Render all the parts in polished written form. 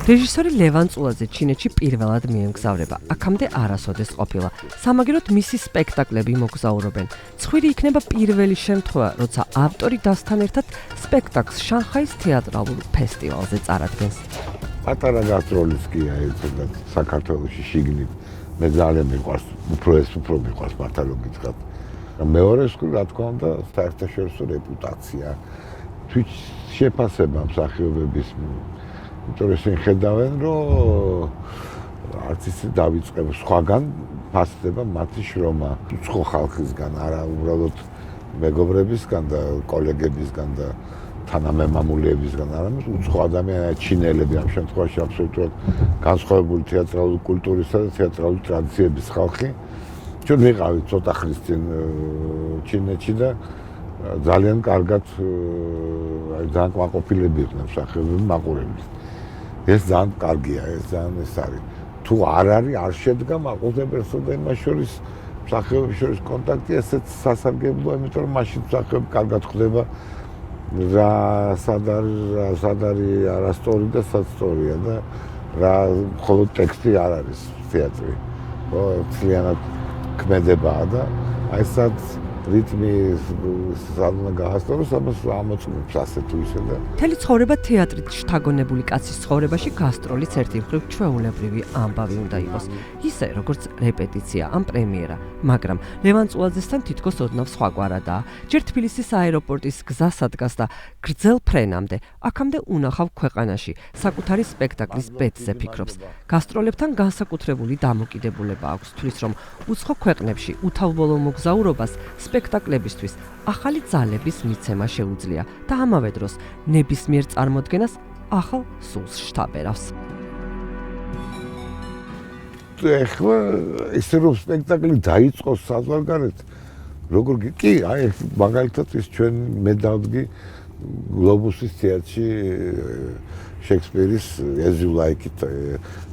რეჟისორი ლევან წულაძე ჩინეთში პირველად მიემგზავრება. აქამდე არასოდეს ყოფილა. სამაგეროდ მისი სპექტაკლები მოგზაურობენ. ცხვირი იქნება პირველი შემთხვევა, როცა ავტორი დასთან ერთად სპექტაკლს შანხაის თეატრალურ ფესტივალზე წარადგენს. პატარა გასტროლის გია ეცოდათ საქართველოში შიგნით. მე ძალიან მიყვარს, უფრო მიყვარს მართლა რომ გითხრათ. მეორეს რა თქმა უნდა, საერთაშორისო რეპუტაცია. თვით შეფასება მსახიობების იმიტომ რომ ისინი ხედავენ, რომ არც ისე დავიწყებ სხვაგან ფასდება მათი შრომა. უცხო ხალხისგან, არა უბრალოდ მეგობრებისგან და კოლეგებისგან და თანამემამულეებისგან, არამედ უცხო ადამიანები, ჩინელები ამ შემთხვევაში აბსოლუტურად განსხვავებული თეატრალური კულტურისა და თეატრალური ტრადიციების ხალხი. ჩვენ ვიყავით ცოტა ხნის წინ ჩინეთში და ძალიან კარგად ძალიან კმაყოფილები იყვნენ მსახიობები, მაყურებლები. ეს ძალიან კარგია, ეს ძალიან ეს არის. თუ არ არის, არ შედგა მაყურებელსა და იმას შორის მსახიობების შორის კონტაქტი, ესეც სასარგებლოა, იმიტომ რომ მაშინ მსახიობი კარგად ხვდება რა სად არის არასწორი და სად სწორია და რა მხოლოდ ტექსტი არ არის თეატრი. ძალიან ქმედებაა და აი სად რიტმი სად გაასწოროს, ამას ამოწმებს ასე თუ ისე და მთელი ცხოვრება თეატრით შთაგონებული კაცის ცხოვრებაში გასტროლის ერთი მხრივ ჩვეულებრივი ამბავი უნდა იყოს. ისე როგორც რეპეტიცია ან პრემიერა, მაგრამ ლევან წულაძესთან თითქოს ოდნავ სხვაგვარადაა. ჯერ თბილისის აეროპორტის გზასადგას და გრძელ ფრენამდე, აქამდე უნახავ ქვეყანაში, საკუთარი სპექტაკლის ბედზე ფიქრობს. გასტროლებთან განსაკუთრებული დამოკიდებულება აქვს, თვლის რომ უცხო ქვეყნებში უთავბოლო მოგზაურობას სპექტაკლებისთვის ახალი ძალების მიცემა შეუძლია და ამავე დროს ნებისმიერ წარმოდგენას ახალ სულს შთაბერავს. ეხლა ისე რომ სპექტაკლი დაიწყოს საზღვარგარეთ, როგორ კი, აი მაგალითად ის ჩვენ მე დავდგი გლობუსის თეატრში შექსპირის As You Like It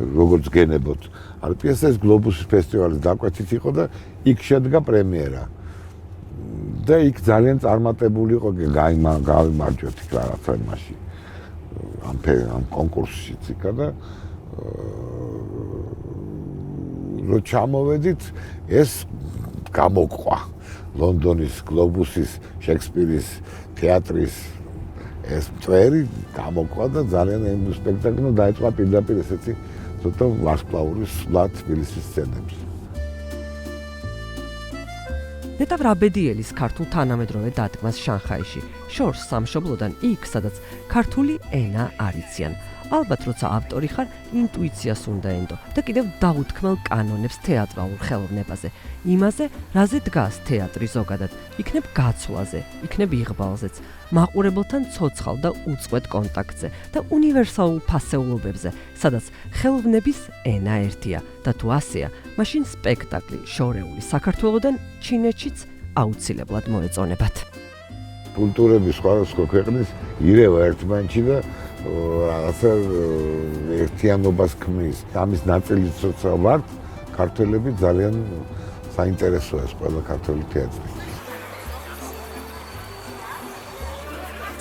როგორც გენებოთ. არ პიესა ეს გლობუსის ფესტივალის დაკვეთით იყო და იქ შედგა პრემიერა. და იქ ძალიან წარმატებული იყო, გავიმარჯვეთ იქ რაღაცა იმაში. ამ კონკურსშიც იქა და რო ჩამოვედით, ეს გამოყვა. ლონდონის გლობუსის, შექსპირის თეატრის ეს წვერი გამოყვა და ძალიან იმ სპექტაკლმა დაიწყო პირდაპირ ესეთი ცოტა ვარსკვლავური სვლა თბილისის სცენებს. ნეტა ვრაბედიელის ქართულ თანამედროვე დადგმას შანხაიში, შორს სამშობლოდან იქ, სადაც ქართული ენა არიციან. ალბათ, როცა ავტორი ხარ, ინტუიციას უნდა ენდო და კიდევ დაუთქმელ კანონებს თეატრალურ ხელოვნებაზე, იმაზე, რაზე დგას თეატრი ზოგადად, იქნებ გაცვლაზე, იქნებ იღბალზეც, მაყურებელთან ცოცხალ და უწყვეტ კონტაქტზე და უნივერსალურ ფასეულობებზე, სადაც ხელოვნების ენა ერთია და თუ ასეა, მაშინ სპექტაკლი შორეული საქართველოდან ჩინეთშიც აუცილებლად მოეწონებათ. კულტურების სხვადასხვა ქვეყნის ირევა ერთმანეთში და რაღაცა ერთიანობას ქმნის. ამის ნაწილიც როცა ვართ, ქართველები ძალიან საინტერესოა ეს ყველა ქართული თეატრი.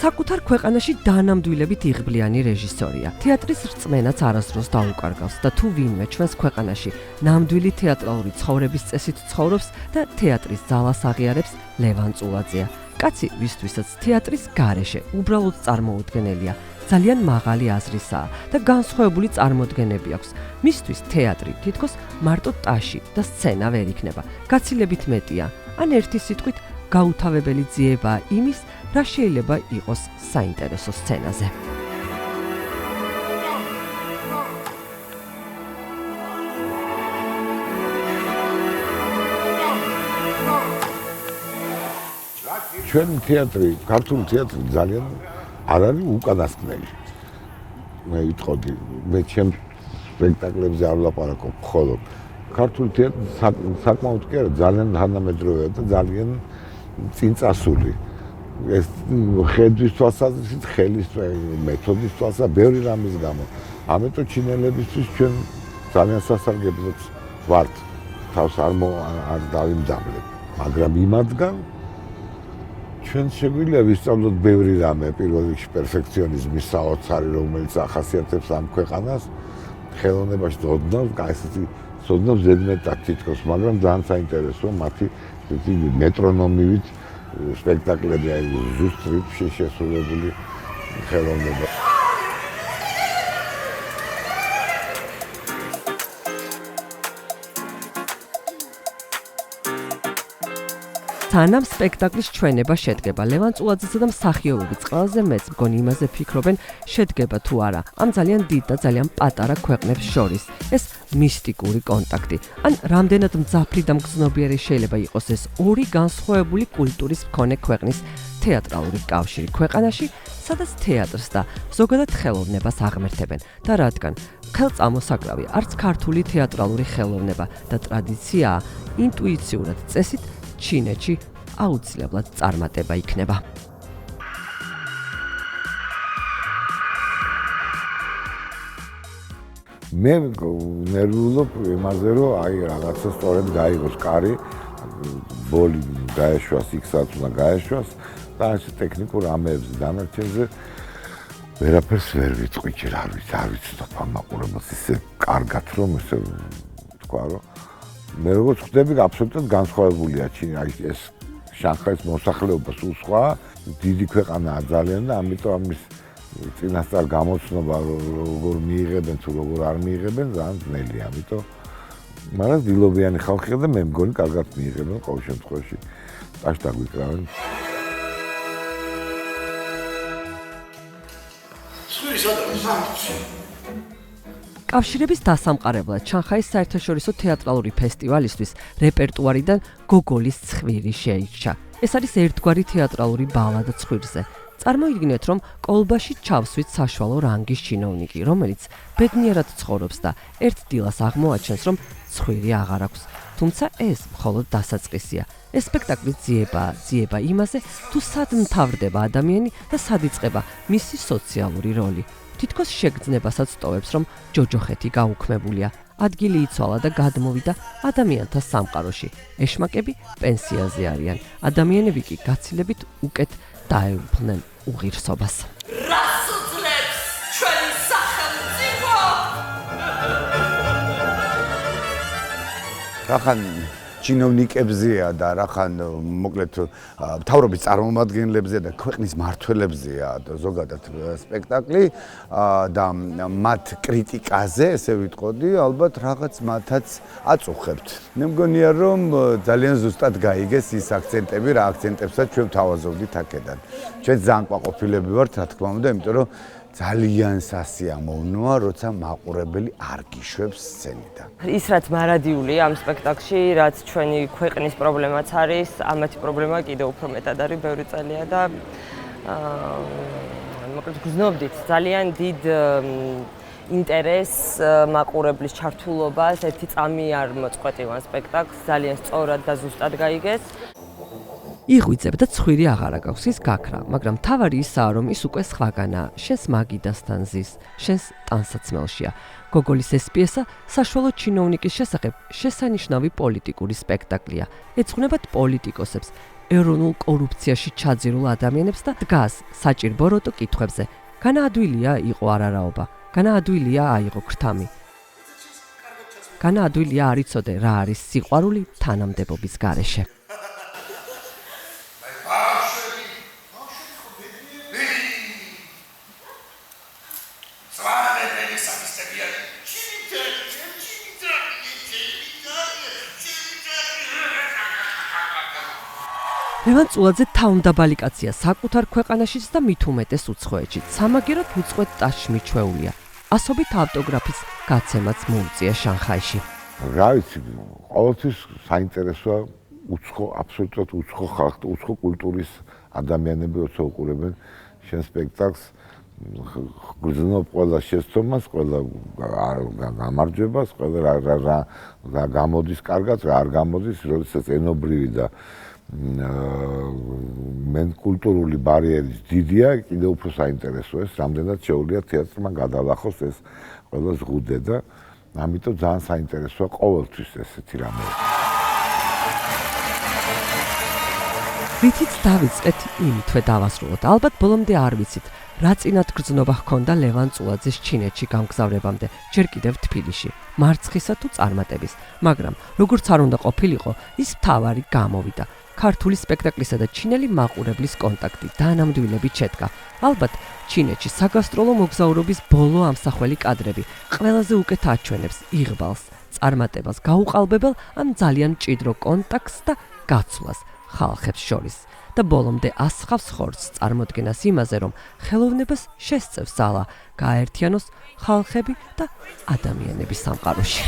საკუთარ ქვეყანაში დანამდვილებით იღბლიანი რეჟისორია. თეატრის რწმენაც არასდროს დაუკარგავს და თუ ვინმე ჩვენს ქვეყანაში ნამდვილი თეატრალური ცხოვრების წესით ცხოვრობს და თეატრის ძალას აღიარებს, ლევან წულაძეა. კაცი, ვისთვისაც თეატრის გარეშე უბრალოდ წარმოუდგენელია. ძალიან მაღალი აზრისაა და განსხვავებული წარმოდგენები აქვს. მისთვის თეატრი თითქოს მარტო ტაში და სცენა ვერ იქნება. გაცილებით მეტია, ან ერთი სიტყვით გაუთავებელი ძიებაა იმის, რა შეიძლება იყოს საინტერესო სცენაზე. ჩვენ თეატრი, ქართული თეატრი ძალიან არ არის უკანასკნელი. მე ვიტყოდი, მე ჩემ სპექტაკლებზე არ ვლაპარაკობ, ხოლო ქართული თეატრი საკმაოდ კი არა, ძალიან თანამედროვეა და ძალიან წინწასული. ეს ხედვის თვალსაზრისით, ხელის მეთოდის თვალსაზრისით, ბევრი რამის გამო. ამიტომ ჩინელებისთვის ჩვენ ძალიან სასარგებლოც ვართ. თავს არ დავიმდაბლებ, მაგრამ იმათგან ჩვენ შეგვიძლია ვისწავლოთ ბევრი რამე, პირველ რიგში პერფექციონიზმის საოცარი, რომელიც ახასიათებს ამ ქვეყანას, ხელოვნებაში ცოდნავს ზედმეტად თითქოს, მაგრამ ძალიან საინტერესოა მათი მეტრონომივით სპექტაკლები, აი ზუსტ რიტმში შესრულებული ხელოვნება. სანამ სპექტაკლის ჩვენება შედგება, ლევან წულაძესა და მსახიობებიც ყველაზე მეც მგონი იმაზე ფიქრობენ, შედგება თუ არა ამ ძალიან დიდ და ძალიან პატარა ქვეყნებს შორის ეს მისტიკური კონტაქტი. ან რამდენად მძაფრი და მგრძნობიარე შეიძლება იყოს ეს ორი განსხვავებული კულტურის მქონე ქვეყნის თეატრალური კავშირი ქვეყანაში, სადაც თეატრს და ზოგადად ხელოვნებას აღმერთებენ და რადგან ხელწამოსაკრავი არც ქართული თეატრალური ხელოვნება და ტრადიციაა, ინტუიციურად წესით ჩინეთში აუცილებლად წარმატება იქნება. მე ნერვიულობ იმაზე, რომ აი რაღაცა სწორედ გაიგოს კარი, ბოლი გაეშვას, იქსაც უნდა გაეშვას და ეს ტექნიკურ ამეებზე დანარჩენზე ვერაფერს ვერ ვიტყვი, არ ვიცნობ ამ მაყურებელს ისე კარგად, რომ ესე თქვა, რომ მე როგორც ხვდები, აბსოლუტურად განსხვავებულია აი ეს შანხაის მოსახლეობა სულ სხვა, დიდი ქვეყანაა ძალიან და ამიტომ ამის წინასწარ გამოცნობა როგორ მიიღებენ თუ როგორ არ მიიღებენ ძალიან ძნელია, ამიტომ მაგრამ დილობიანი ხალხია და მე მგონი კარგად მიიღებენ ყოველ შემთხვევაში. ტაშ დაგვიკრავენ. კავშირების დასამყარებლად შანხაის საერთაშორისო თეატრალური ფესტივალისთვის რეპერტუარიდან გოგოლის ცხვირი შეირჩა. ეს არის ერთგვარი თეატრალური ბალადა ცხვირზე. წარმოიდგინეთ, რომ კოლბაში ჩავსვით საშუალო რანგის ჩინოვნიკი, რომელიც ბედნიერად ცხოვრობს და ერთ დილას აღმოაჩენს, რომ ცხვირი აღარ აქვს. თუმცა ეს მხოლოდ დასაწყისია. ეს სპექტაკლი ძიება იმაზე, თუ სად მთავრდება ადამიანი და სად იწყება მისი სოციალური როლი. თითქოს შეგრძნებასაც ტოვებს, რომ ჯოჯოხეთი გაუქმებულია. ადგილი იცვალა და გადმოვიდა ადამიანთა სამყაროში. ეშმაკები პენსიაზე არიან. ადამიანები კი გაცილებით უკეთ დაეუფლნენ უღირსობას. რას უძლებს ჩვენი სახელმწიფო? რახან ჩინოვნიკებზეა და რახან მოკლედ მთავრობის წარმომადგენლებზეა და ქვეყნის მმართველებზეა ზოგადად სპექტაკლი და მათ კრიტიკაზე, ესე ვიტყოდი, ალბათ რაღაც მათაც აწუხებთ. მე მგონია, რომ ძალიან ზუსტად გაიგეს ის აქცენტები, რა აქცენტებსაც ჩვენ თავაზობდით აქედან. ჩვენ ძალიან ყვაყოფილები ვართ, რა თქმა უნდა, იმიტომ რომ ძალიან სასიამოვნოა, როცა მაყურებელი არ გიშვებს სცენიდან. ის რაც მარადიულია ამ სპექტაკლში, რაც ჩვენი ქვეყნის პრობლემაც არის, ამათი პრობლემა კიდევ უფრო მეტად არის ბევრი წელია და მოკლედ გრძნობდით ძალიან დიდ ინტერესს მაყურებლის ჩართულობას, ერთი წამი არ მოწყვეტილა სპექტაკლს, ძალიან სწორად და ზუსტად გაიგეს. იღვიწებ და ცხვირი აღარა გაქვს ის გაქრა, მაგრამ თავარი ისაა, რომ ის უკვე სხვაგანაა, შენს მაგიდასთან ზის, შენს ტანსაცმელშია. გოგოლის ეს პიესა საშუალო ჩინოვნიკის შესახებ შესანიშნავი პოლიტიკური სპექტაკლია. ეძღვნებათ პოლიტიკოსებს, ეროვნულ კორუფციაში ჩაძირულ ადამიანებს და დგას საჭირბოროტო კითხვებზე. განაადვილია იყო არარაობა, განაადვილია აიღო ქრთამი. განაადვილია არ იცოდე რა არის სიყვარული თანამდებობის გარეშე. ლევან წულაძე თავმდაბალი კაცია საკუთარ ქვეყანაშიც და მით უმეტეს უცხოეთშიც. სამაგიეროდ უწყვეტ ტაშში მიჩვეულია. ასობით ავტოგრაფის გაცემაც მოუწია შანხაიში. რა ვიცი, ყოველთვის საინტერესოა აბსოლუტურად უცხო ხალხი, უცხო კულტურის ადამიანები, როცა უყურებენ შენ სპექტაკლს, გრძნობ ყველა შეცდომას, ყველა გამარჯვებას, ყველა რა გამოდის კარგად, რა არ გამოდის, როდესაც ენობრივი და კულტურული ბარიერის დიდია, კიდევ უფრო საინტერესოა ეს, რამდენად შეუძლია თეატრმა გადალახოს ეს ყველა ზღუდე და ამიტომ ძალიან საინტერესოა ყოველთვის ესეთი რამე. რითიც დავიწყეთ იმ თვე დავასრულოთ. ალბათ ბოლომდე არ ვიცით, რა წინათ გრძნობა ჰქონდა ლევან წულაძის ჩინეთში გამგზავრებამდე, ჯერ კიდევ თბილისში, მარცხისა თუ წარმატების, მაგრამ როგორც არ უნდა ყოფილიყო, ის მთავარი გამოვიდა. ქართული სპექტაკლისა და ჩინელი მაყურებლის კონტაქტი დანამდვილებით შედგა. ალბათ ჩინეთში საგასტროლო მოგზაურობის ბოლო ამსახველი კადრები ყველაზე უკეთ აჩვენებს იღბალს, წარმატებას, გაუყალბებელ ან ძალიან მჭიდრო კონტაქტს და გაცვლას ხალხებს შორის. და ბოლომდე ასხავს ხორცს წარმოდგენას იმაზე, რომ ხელოვნებას შესწევს ძალა, გააერთიანოს ხალხები და ადამიანების სამყაროში.